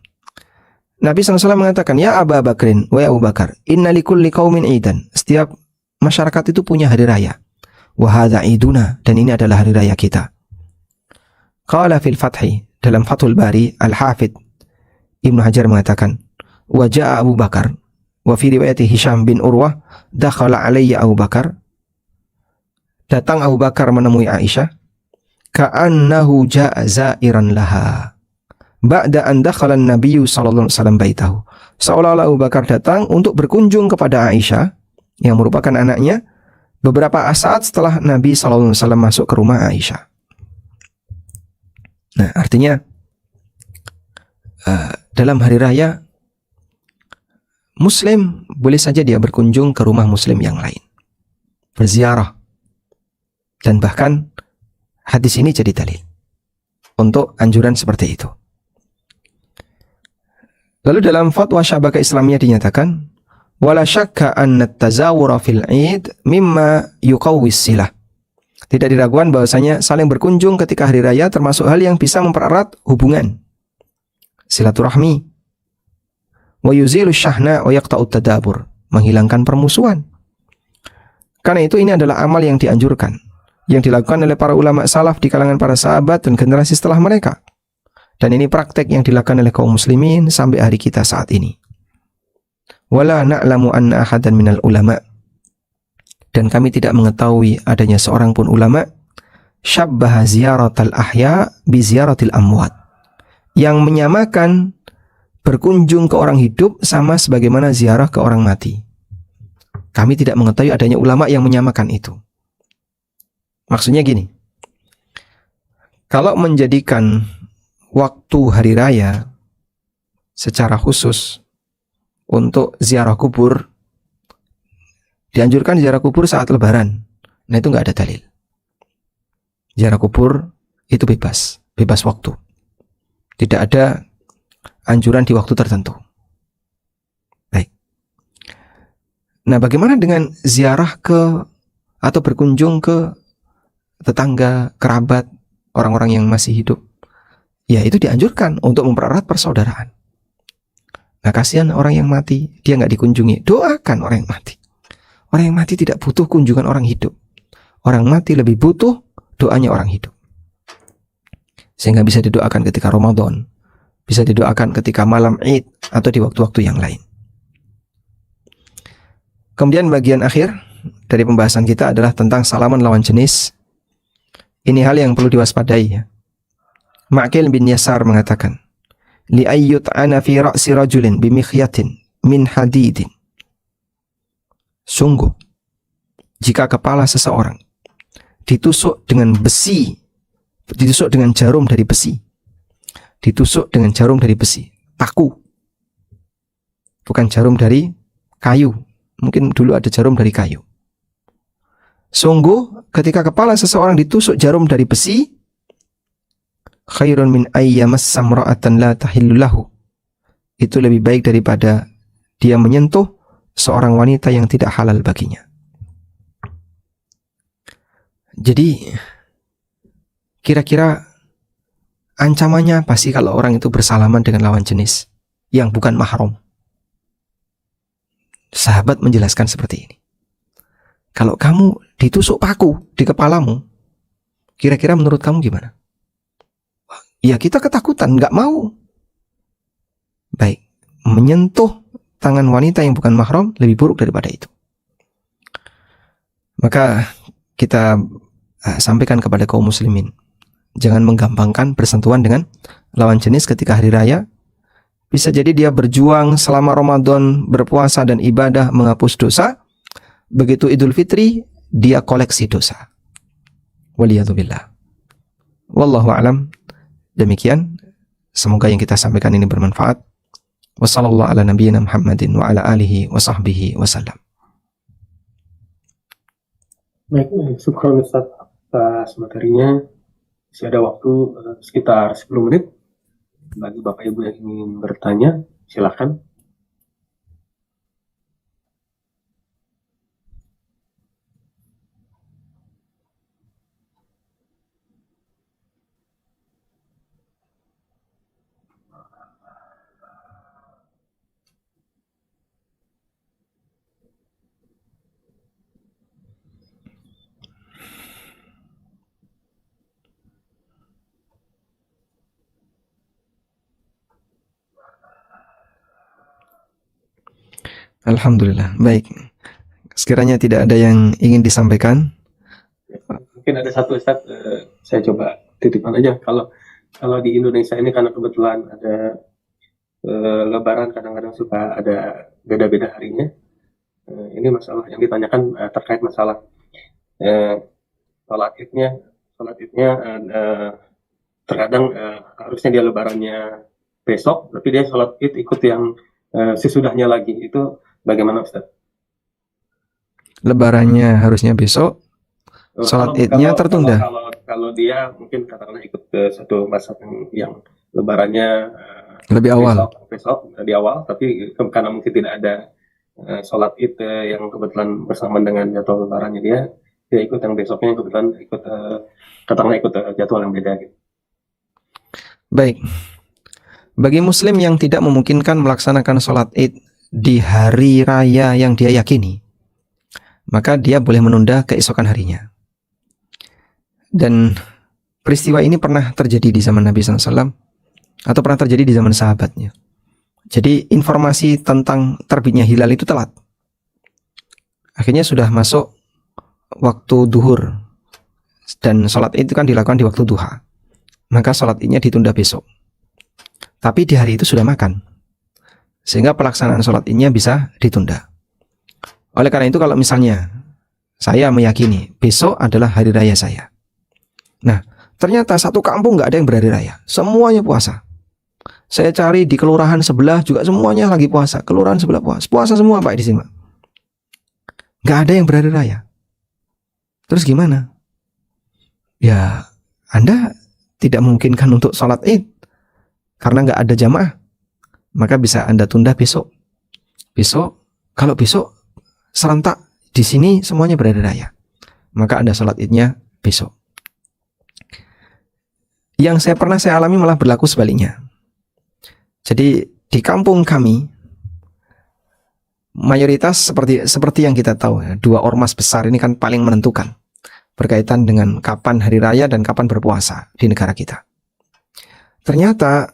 Nabi SAW mengatakan, ya Abu Bakrin, wa ya Abu Bakar, inna likulli qaumin idan, setiap masyarakat itu punya hari raya. Wa hadza iduna, dan ini adalah hari raya kita. Qala fil Fathi, dalam Fathul Bari, Al-Hafidh Ibnu Hajar mengatakan, wa ja'a Abu Bakar, Wa fi riwayat Hisham bin Urwah, dakhala alayya Abu Bakar. Datang Abu Bakar menemui Aisyah, ka'annahu ja'a za'iran laha. Ba'da an dakhala an-nabiy sallallahu alaihi wasallam baitahu. Seolah-olah Abu Bakar datang untuk berkunjung kepada Aisyah yang merupakan anaknya beberapa saat setelah Nabi sallallahu alaihi wasallam masuk ke rumah Aisyah. Nah, artinya dalam hari raya Muslim boleh saja dia berkunjung ke rumah Muslim yang lain, berziarah, dan bahkan hadis ini jadi dalil untuk anjuran seperti itu. Lalu dalam fatwa Syabakah Islamiyah dinyatakan, wala syakka anna at-tazawura fil 'id mimma yuqawwis silah. Tidak diragukan bahwasanya saling berkunjung ketika hari raya termasuk hal yang bisa mempererat hubungan, silaturahmi, wa yuzilu syahna wa yaqta'ut tadabur, menghilangkan permusuhan. Karena itu ini adalah amal yang dianjurkan, yang dilakukan oleh para ulama salaf di kalangan para sahabat dan generasi setelah mereka. Dan ini praktek yang dilakukan oleh kaum muslimin sampai hari kita saat ini. Wala na'lamu anna ahadan minal ulama, dan kami tidak mengetahui adanya seorang pun ulama syabbaha ziyaratal ahya bi ziyaratil amwat, yang menyamakan berkunjung ke orang hidup sama sebagaimana ziarah ke orang mati. Kami tidak mengetahui adanya ulama yang menyamakan itu. Maksudnya gini, kalau menjadikan waktu hari raya secara khusus untuk ziarah kubur, dianjurkan ziarah kubur saat lebaran, nah itu nggak ada dalil. Ziarah kubur itu bebas waktu. Tidak ada anjuran di waktu tertentu. Baik. Nah, bagaimana dengan ziarah ke atau berkunjung ke tetangga, kerabat, orang-orang yang masih hidup? Ya, itu dianjurkan untuk mempererat persaudaraan. Nah, kasihan orang yang mati, dia nggak dikunjungi. Doakan orang yang mati. Orang yang mati tidak butuh kunjungan orang hidup. Orang mati lebih butuh doanya orang hidup. Sehingga bisa didoakan ketika Ramadan, bisa didoakan ketika malam Id atau di waktu-waktu yang lain. Kemudian bagian akhir dari pembahasan kita adalah tentang salaman lawan jenis. Ini hal yang perlu diwaspadai ya. Ma'qil bin Yasar mengatakan, li ayyut ana fi ra'si rajulin bimikhyatin min hadidin. Sungguh, jika kepala seseorang ditusuk dengan besi, ditusuk dengan jarum dari besi, ditusuk dengan jarum dari besi, paku, bukan jarum dari kayu. Mungkin dulu ada jarum dari kayu. Sungguh, ketika kepala seseorang ditusuk jarum dari besi, khairun min ayyamas samra'atan la tahillulahu, itu lebih baik daripada dia menyentuh seorang wanita yang tidak halal baginya. Jadi, kira-kira ancamannya apa sih kalau orang itu bersalaman dengan lawan jenis yang bukan mahram? Sahabat menjelaskan seperti ini. Kalau kamu ditusuk paku di kepalamu, kira-kira menurut kamu gimana? Ya, kita ketakutan, nggak mau. Baik, menyentuh tangan wanita yang bukan mahram lebih buruk daripada itu. Maka kita sampaikan kepada kaum muslimin, jangan menggampangkan bersentuhan dengan lawan jenis ketika hari raya. Bisa jadi dia berjuang selama Ramadan, berpuasa dan ibadah menghapus dosa. Begitu Idul Fitri, dia koleksi dosa. Waliyadzubillah. Wallahu a'lam. Demikian, semoga yang kita sampaikan ini bermanfaat. Wassallallahu ala nabiyyina Muhammadin wa ala alihi wa sahbihi wasallam.
Baik, subhanallah Ustaz atas materinya. Masih ada waktu sekitar 10 menit bagi Bapak Ibu yang ingin bertanya, silakan.
Alhamdulillah. Baik. Sekiranya tidak ada yang ingin disampaikan.
Mungkin ada satu Ustaz, saya coba titipkan aja. Kalau di Indonesia ini karena kebetulan ada Lebaran, kadang-kadang suka ada beda-beda harinya. Ini masalah yang ditanyakan terkait masalah eh, sholat idnya. Sholat idnya terkadang harusnya dia Lebarannya besok, tapi dia sholat id ikut yang sesudahnya lagi. Itu bagaimana Ustaz?
Lebarannya harusnya besok, sholat idnya tertunda.
Kalau dia mungkin katakanlah ikut ke satu masa yang Lebarannya
Lebih awal.
besok di awal, tapi karena mungkin tidak ada sholat id yang kebetulan bersamaan dengan jadwal Lebarannya dia ikut yang besoknya yang kebetulan ikut katakanlah ikut jadwal yang beda gitu.
Baik. Bagi muslim yang tidak memungkinkan melaksanakan sholat id di hari raya yang dia yakini, maka dia boleh menunda keesokan harinya. Dan peristiwa ini pernah terjadi di zaman Nabi SAW atau pernah terjadi di zaman sahabatnya. Jadi informasi tentang terbitnya hilal itu telat. Akhirnya sudah masuk waktu duhur, dan sholat id itu kan dilakukan di waktu duha. Maka sholat idnya ditunda besok. Tapi di hari itu sudah makan, sehingga pelaksanaan sholat idnya bisa ditunda. Oleh karena itu, kalau misalnya saya meyakini besok adalah hari raya saya, nah ternyata satu kampung nggak ada yang berhari raya, semuanya puasa. Saya cari di kelurahan sebelah juga semuanya lagi puasa, kelurahan sebelah puasa semua Pak di sini. Nggak ada yang berhari raya. Terus gimana? Ya, Anda tidak memungkinkan untuk sholat id karena nggak ada jamaah, maka bisa Anda tunda besok. Kalau besok serentak di sini semuanya berhari raya, maka Anda sholat idnya besok. Yang saya alami malah berlaku sebaliknya. Jadi di kampung kami mayoritas seperti yang kita tahu, dua ormas besar ini kan paling menentukan berkaitan dengan kapan hari raya dan kapan berpuasa di negara kita. Ternyata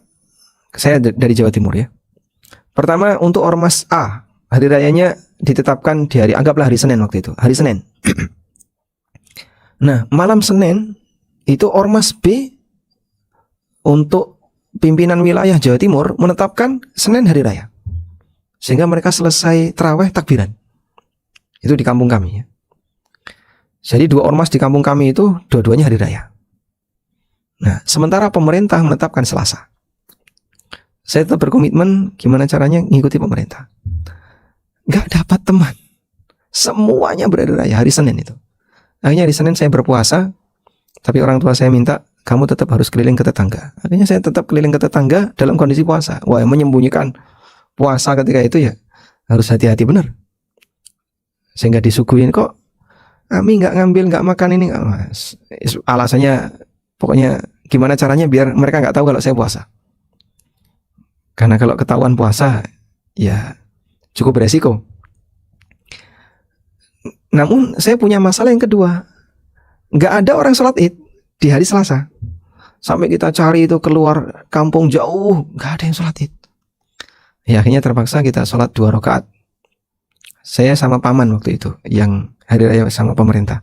saya dari Jawa Timur ya. Pertama, untuk ormas A, hari rayanya ditetapkan di hari, anggaplah hari Senin waktu itu, hari Senin. Nah, malam Senin itu ormas B untuk pimpinan wilayah Jawa Timur menetapkan Senin hari raya, sehingga mereka selesai tarawih takbiran. Itu di kampung kami ya. Jadi dua ormas di kampung kami itu dua-duanya hari raya. Nah, sementara pemerintah menetapkan Selasa. Saya tetap berkomitmen gimana caranya ngikuti pemerintah. Gak dapat teman. Semuanya berhari raya hari Senin itu. Akhirnya hari Senin saya berpuasa, tapi orang tua saya minta kamu tetap harus keliling ke tetangga. Akhirnya saya tetap keliling ke tetangga dalam kondisi puasa. Wah, menyembunyikan puasa ketika itu ya harus hati-hati benar. Sehingga disuguhin, kok Ami nggak ngambil, nggak makan ini, nggak mas. Alasannya pokoknya gimana caranya biar mereka nggak tahu kalau saya puasa. Karena kalau ketahuan puasa ya cukup beresiko. Namun saya punya masalah yang kedua, nggak ada orang sholat id di hari Selasa. Sampai kita cari itu keluar kampung jauh, nggak ada yang sholat id. Ya akhirnya terpaksa kita sholat 2 rakaat. Saya sama paman waktu itu yang hari raya sama pemerintah.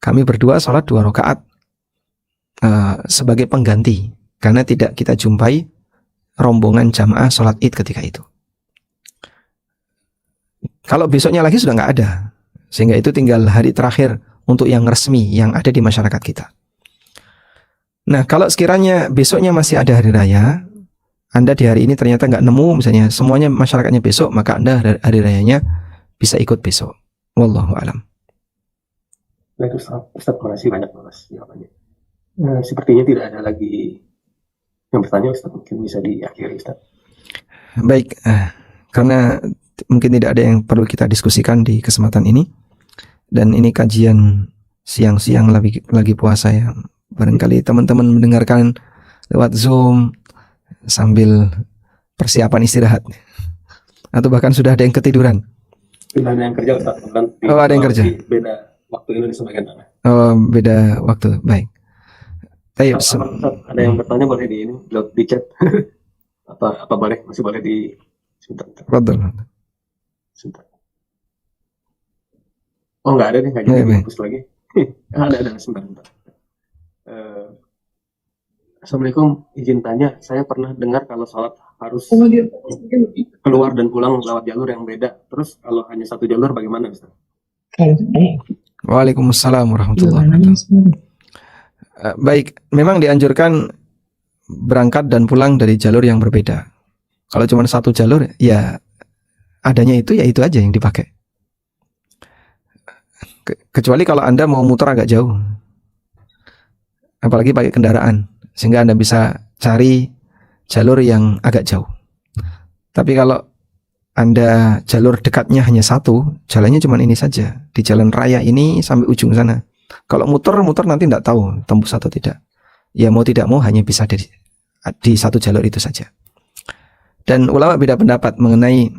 Kami berdua sholat 2 rakaat sebagai pengganti, karena tidak kita jumpai rombongan jamaah sholat id ketika itu. Kalau besoknya lagi sudah nggak ada, sehingga itu tinggal hari terakhir untuk yang resmi yang ada di masyarakat kita. Nah, kalau sekiranya besoknya masih ada hari raya, Anda di hari ini ternyata nggak nemu, misalnya semuanya masyarakatnya besok, maka Anda hari rayanya bisa ikut besok. Wallahu a'lam.
Baik Ustaz, terima kasih banyak Mas jawabannya. Sepertinya tidak ada lagi yang bertanya Ustaz, mungkin bisa diakhiri Ustaz.
Baik, karena mungkin tidak ada yang perlu kita diskusikan di kesempatan ini, dan ini kajian siang-siang lagi puasa ya. Barangkali teman-teman mendengarkan lewat Zoom sambil persiapan istirahat, atau bahkan sudah ada yang ketiduran.
Sudah ada yang kerja Ustaz,
Oh, ada yang kerja.
Beda waktu Indonesia bagian tengah.
Oh, beda waktu. Baik. Tayyib.
Ada yang bertanya boleh di chat. apa boleh, masih boleh di sebentar.
Betul.
Sebentar. Oh nggak ada nih, nggak jadi
Baik, baik.
dihapus lagi. Ada sebentar. Assalamualaikum, izin tanya, saya pernah dengar kalau sholat harus keluar dan pulang lewat jalur yang beda. Terus kalau hanya satu jalur bagaimana, Ustaz?
Waalaikumsalam warahmatullahi wabarakatuh. Baik, memang dianjurkan berangkat dan pulang dari jalur yang berbeda. Kalau cuma satu jalur, ya adanya itu, ya itu aja yang dipakai. Kecuali kalau Anda mau muter agak jauh, apalagi pakai kendaraan, sehingga Anda bisa cari jalur yang agak jauh. Tapi kalau Anda jalur dekatnya hanya satu, jalannya cuma ini saja, di jalan raya ini sampai ujung sana. Kalau muter nanti tidak tahu tembus atau tidak. Ya mau tidak mau hanya bisa di satu jalur itu saja. Dan ulama beda pendapat mengenai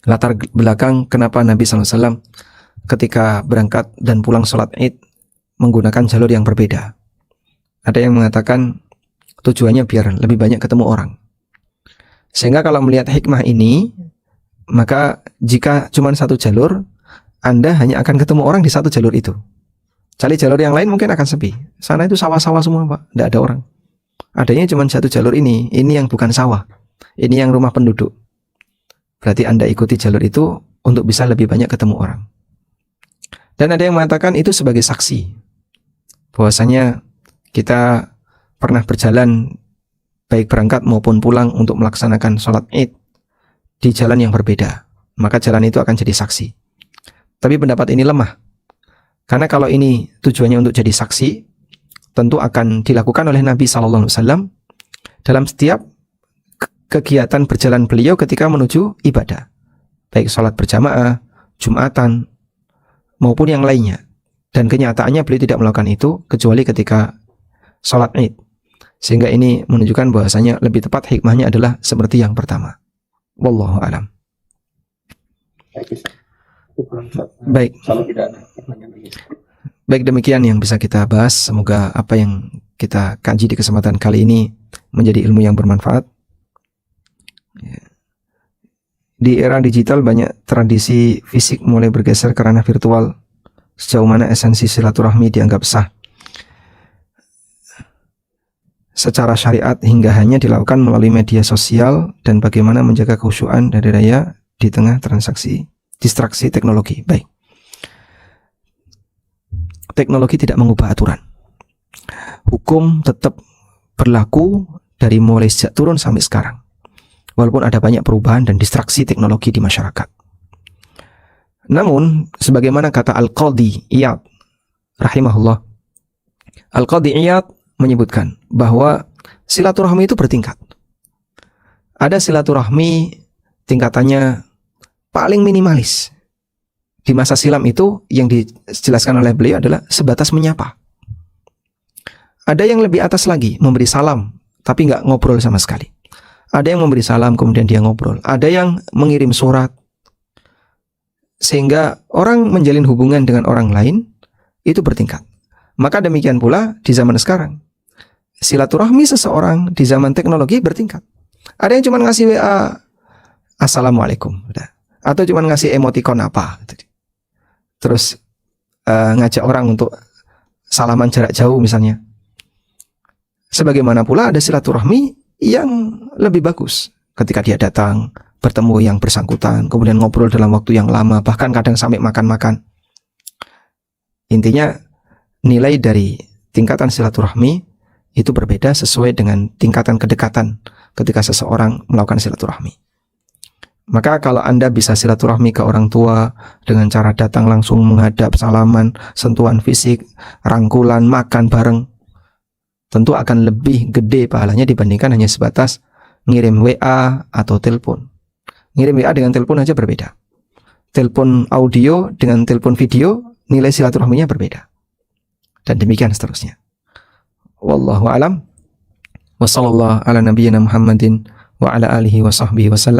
latar belakang kenapa Nabi SAW ketika berangkat dan pulang sholat Id menggunakan jalur yang berbeda. Ada yang mengatakan tujuannya biar lebih banyak ketemu orang. Sehingga kalau melihat hikmah ini, maka jika cuma satu jalur, Anda hanya akan ketemu orang di satu jalur itu. Cari jalur yang lain mungkin akan sepi. Sana itu sawah-sawah semua, Pak, tidak ada orang. Adanya cuma satu jalur ini yang bukan sawah, ini yang rumah penduduk. Berarti Anda ikuti jalur itu untuk bisa lebih banyak ketemu orang. Dan ada yang mengatakan itu sebagai saksi bahwasanya kita pernah berjalan baik berangkat maupun pulang untuk melaksanakan sholat Id di jalan yang berbeda, maka jalan itu akan jadi saksi. Tapi pendapat ini lemah, karena kalau ini tujuannya untuk jadi saksi, tentu akan dilakukan oleh Nabi SAW dalam setiap kegiatan berjalan beliau ketika menuju ibadah, baik sholat berjamaah, Jumatan, maupun yang lainnya. Dan kenyataannya beliau tidak melakukan itu kecuali ketika sholat Id. Sehingga ini menunjukkan bahwasanya lebih tepat hikmahnya adalah seperti yang pertama. Wallahu a'lam. Baik.
Kalau tidak ada pertanyaan lagi.
Baik, demikian yang bisa kita bahas. Semoga apa yang kita kaji di kesempatan kali ini menjadi ilmu yang bermanfaat. Di era digital banyak tradisi fisik mulai bergeser ke ranah virtual. Sejauh mana esensi silaturahmi dianggap sah secara syariat hingga hanya dilakukan melalui media sosial, dan bagaimana menjaga kekhusyuan dari raya di tengah distraksi teknologi. Baik. Teknologi tidak mengubah aturan. Hukum tetap berlaku dari mulai sejak turun sampai sekarang. Walaupun ada banyak perubahan dan distraksi teknologi di masyarakat. Namun, sebagaimana kata Al-Qadhi Iyad rahimahullah, Al-Qadhi Iyad menyebutkan bahwa silaturahmi itu bertingkat. Ada silaturahmi tingkatannya paling minimalis. Di masa silam itu yang dijelaskan oleh beliau adalah sebatas menyapa. Ada yang lebih atas lagi, memberi salam tapi nggak ngobrol sama sekali. Ada yang memberi salam kemudian dia ngobrol. Ada yang mengirim surat. Sehingga orang menjalin hubungan dengan orang lain itu bertingkat. Maka demikian pula di zaman sekarang. Silaturahmi seseorang di zaman teknologi bertingkat. Ada yang cuma ngasih WA Assalamualaikum, atau cuma ngasih emoticon apa, terus ngajak orang untuk salaman jarak jauh misalnya. Sebagaimana pula ada silaturahmi yang lebih bagus ketika dia datang, bertemu yang bersangkutan, kemudian ngobrol dalam waktu yang lama, bahkan kadang sampai makan-makan. Intinya nilai dari tingkatan silaturahmi itu berbeda sesuai dengan tingkatan kedekatan ketika seseorang melakukan silaturahmi. Maka kalau Anda bisa silaturahmi ke orang tua dengan cara datang langsung menghadap, salaman, sentuhan fisik, rangkulan, makan bareng, tentu akan lebih gede pahalanya dibandingkan hanya sebatas ngirim WA atau telepon. Ngirim WA dengan telepon aja berbeda. Telepon audio dengan telepon video, nilai silaturahminya berbeda. Dan demikian seterusnya. Wallahu a'lam. Wa sallallahu ala nabiyyina Muhammadin wa ala alihi wa sahbihi wa sallam.